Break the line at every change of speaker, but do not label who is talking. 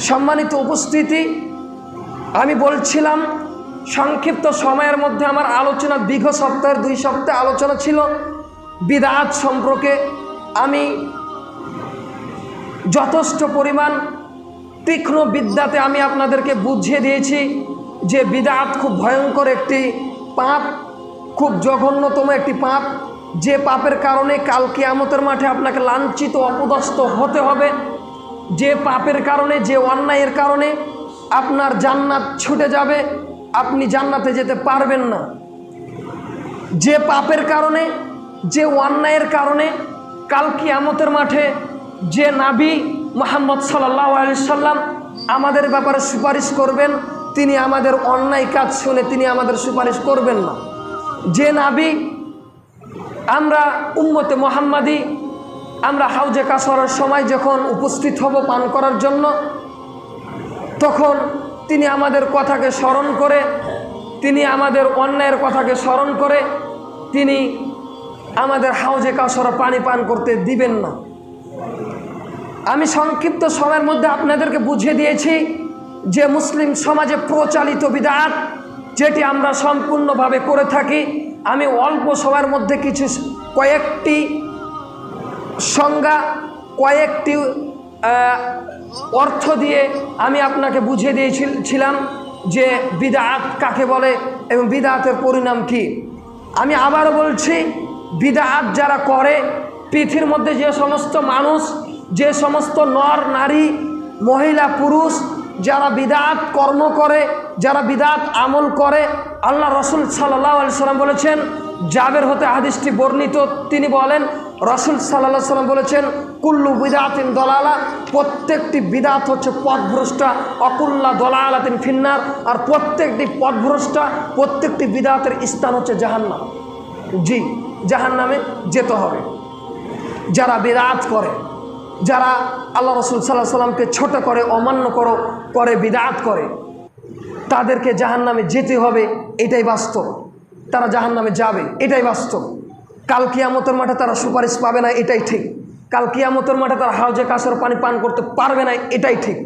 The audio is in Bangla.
সম্মানিত উপস্থিতি, আমি বলছিলাম সংক্ষিপ্ত সময়ের মধ্যে আমার আলোচনা দীর্ঘ সপ্তাহের 2 সপ্তাহ আলোচনা ছিল বিদআত সম্পর্কে। আমি যথেষ্ট পরিমাণ তীক্ষ্ণ বিদ্যাতে আমি আপনাদেরকে বুঝিয়ে দিয়েছি যে বিদআত খুব ভয়ঙ্কর একটি পাপ, খুব জঘন্যতম একটি পাপ, যে পাপের কারণে কাল কিয়ামতের মাঠে আপনাকে লাঞ্ছিত অপদস্থ হতে হবে, যে পাপের কারণে, যে অন্যায়ের কারণে আপনার জান্নাত ছুটে যাবে, আপনি জান্নাতে যেতে পারবেন না, যে পাপের কারণে, যে অন্যায়ের কারণে কাল কিয়ামতের মাঠে যে নবী মুহাম্মদ সাল্লাল্লাহু আলাইহি সাল্লাম আমাদের ব্যাপারে সুপারিশ করবেন, তিনি আমাদের অন্যায় কাজ শুনে তিনি আমাদের সুপারিশ করবেন না। যে নবী আমরা উম্মতে মুহাম্মাদি আমরা হাউজে কাসরের সময় যখন উপস্থিত হব পান করার জন্য, তখন তিনি আমাদের কথাকে স্মরণ করে, তিনি আমাদের অন্যায়ের কথাকে স্মরণ করে তিনি আমাদের হাউজে কাসরে পানি পান করতে দিবেন না। আমি সংক্ষিপ্ত সময়ের মধ্যে আপনাদেরকে বুঝিয়ে দিয়েছি যে মুসলিম সমাজে প্রচলিত বিদআত যেটি আমরা সম্পূর্ণভাবে করে থাকি। আমি অল্প সময়ের মধ্যে কয়েকটি সংজ্ঞা, কয়েকটি অর্থ দিয়ে আমি আপনাকে বুঝিয়ে দিয়েছিলাম যে বিদআত কাকে বলে এবং বিদআতের পরিণাম কি। আমি আবারও বলছি, বিদআত যারা করে, পৃথিবীর মধ্যে যে সমস্ত মানুষ, যে সমস্ত নর নারী মহিলা পুরুষ যারা বিদআত কর্ম করে, যারা বিদআত আমল করে, আল্লাহ রসুল সাল্লাল্লাহু আলাইহি সাল্লাম বলেছেন, জাবের হতে হাদিসটি বর্ণিত, তিনি বলেন রসুল সাল্লাল্লাহু আলাইহি সাল্লাম বলেছেন কুল্লু বিদআতিন দলালা, প্রত্যেকটি বিদআত হচ্ছে পথভ্রষ্টা, অকুল্লা দলালাতিন ফিন্নার, আর প্রত্যেকটি পথভ্রষ্টা, প্রত্যেকটি বিদআতের স্থান হচ্ছে জাহান্নাম। জি, জাহান্নামে যেতে হবে। যারা বিদআত করে, যারা আল্লাহ রসুল সাল্লাল্লাহু আলাইহি সাল্লামকে ছোট করে, অমান্য করে বিদআত করে, তাদেরকে জাহান্নামে যেতে হবে, এটাই বাস্তব। তারা জাহান্নামে যাবে, এটাই বাস্তব। কাল কিয়ামতের মাঠে তারা সুপারিশ পাবে না, এটাই ঠিক। কাল কিয়ামতের মাঠে তারা হাউজে কাসর পানি পান করতে পারবে না, এটাই ঠিক।